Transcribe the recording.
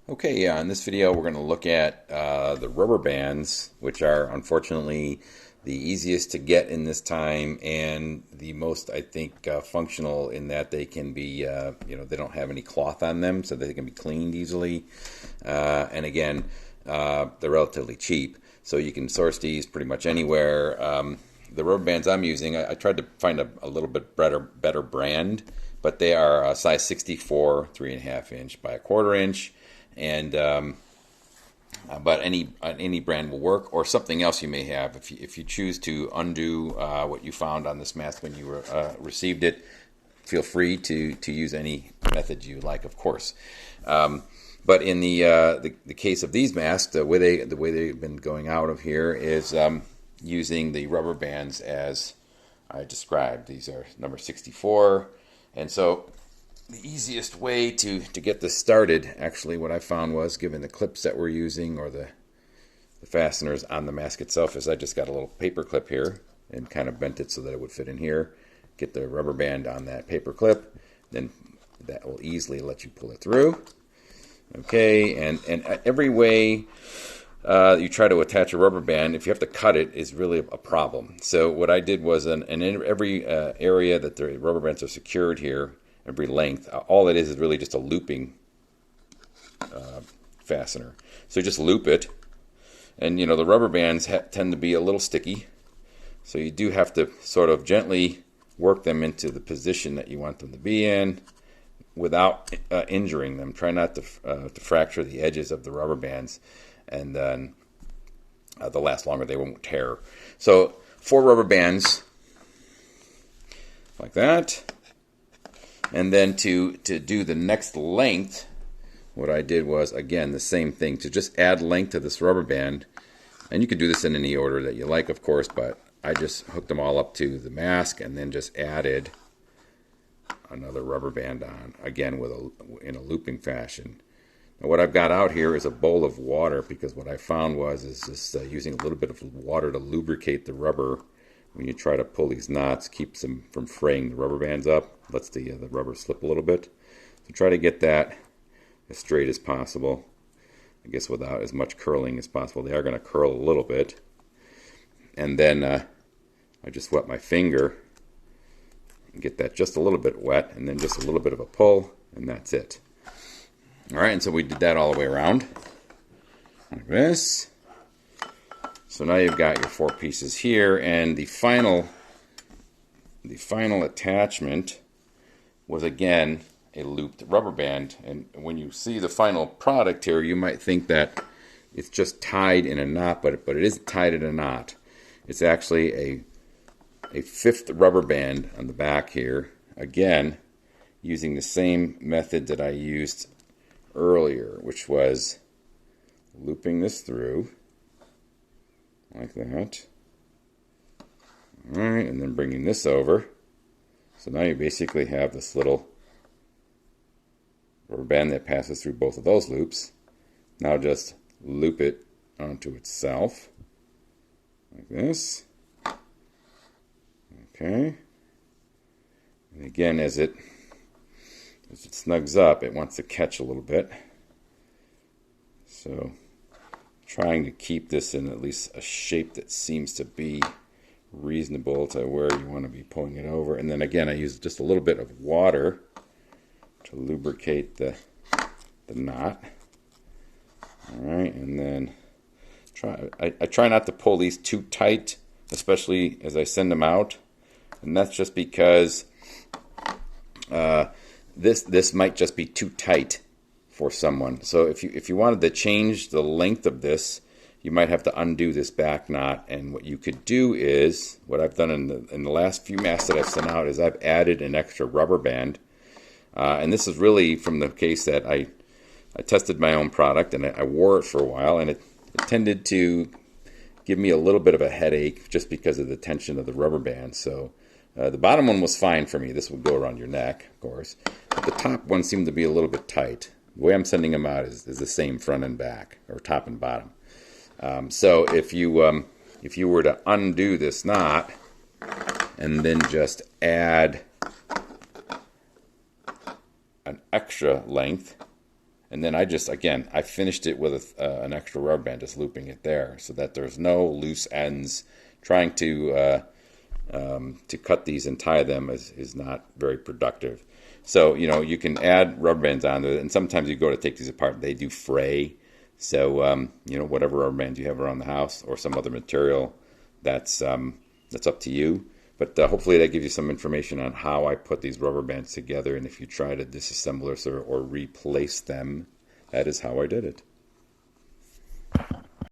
Okay, yeah, in this video we're going to look at the rubber bands, which are unfortunately the easiest to get in this time and the most, I think, functional in that they can be, they don't have any cloth on them, so they can be cleaned easily. And again, they're relatively cheap, so you can source these pretty much anywhere. The rubber bands I'm using, I tried to find a little bit better brand, but they are size 64, 3.5 inch by a 1/4 inch. And but any brand will work, or something else you may have. If you choose to undo what you found on this mask when you received it, feel free to use any method you like, of course. But in the case of these masks, the way they've been going out of here is using the rubber bands as I described. These are number 64, and so the easiest way to get this started, actually, what I found was, given the clips that we're using or the fasteners on the mask itself, is I just got a little paper clip here and kind of bent it so that it would fit in here. Get the rubber band on that paper clip, then that will easily let you pull it through. Okay, and every way you try to attach a rubber band, if you have to cut it, is really a problem. So what I did was, in every area that the rubber bands are secured here, every length, all it is really just a looping fastener. So just loop it, and the rubber bands tend to be a little sticky, so you do have to sort of gently work them into the position that you want them to be in without injuring them. Try not to fracture the edges of the rubber bands, and then they'll last longer. They won't tear. So 4 rubber bands like that. And then to do the next length, what I did was, again, the same thing, to just add length to this rubber band. And you could do this in any order that you like, of course, but I just hooked them all up to the mask and then just added another rubber band on, again, in a looping fashion. Now, what I've got out here is a bowl of water, because what I found is just using a little bit of water to lubricate the rubber. When you try to pull these knots, keeps them from fraying the rubber bands up, lets the rubber slip a little bit. So try to get that as straight as possible, I guess without as much curling as possible. They are going to curl a little bit. And then I just wet my finger and get that just a little bit wet, and then just a little bit of a pull, and that's it. All right, and so we did that all the way around, like this. So now you've got your 4 pieces here, and the final attachment was, again, a looped rubber band. And when you see the final product here, you might think that it's just tied in a knot, but it isn't tied in a knot. It's actually a 5th rubber band on the back here, again, using the same method that I used earlier, which was looping this through like that. All right, and then bringing this over. So now you basically have this little rubber band that passes through both of those loops. Now just loop it onto itself like this. Okay. And again, as it snugs up, it wants to catch a little bit. So trying to keep this in at least a shape that seems to be reasonable to where you want to be pulling it over. And then again, I use just a little bit of water to lubricate the knot. All right, and then I try not to pull these too tight, especially as I send them out. And that's just because this might just be too tight for someone. So if you wanted to change the length of this, you might have to undo this back knot. And what you could do is, what I've done in the last few masks that I've sent out, is I've added an extra rubber band. And this is really from the case that I tested my own product, and I wore it for a while, and it tended to give me a little bit of a headache just because of the tension of the rubber band. So the bottom one was fine for me. This would go around your neck, of course. But the top one seemed to be a little bit tight. The way I'm sending them out is the same front and back, or top and bottom. So if you were to undo this knot and then just add an extra length, And then I finished it with an extra rubber band, just looping it there so that there's no loose ends. Trying to cut these and tie them is not very productive. So, you can add rubber bands on there, and sometimes you go to take these apart, they do fray. So, whatever rubber band you have around the house or some other material, that's up to you. But hopefully that gives you some information on how I put these rubber bands together, and if you try to disassemble or replace them, that is how I did it.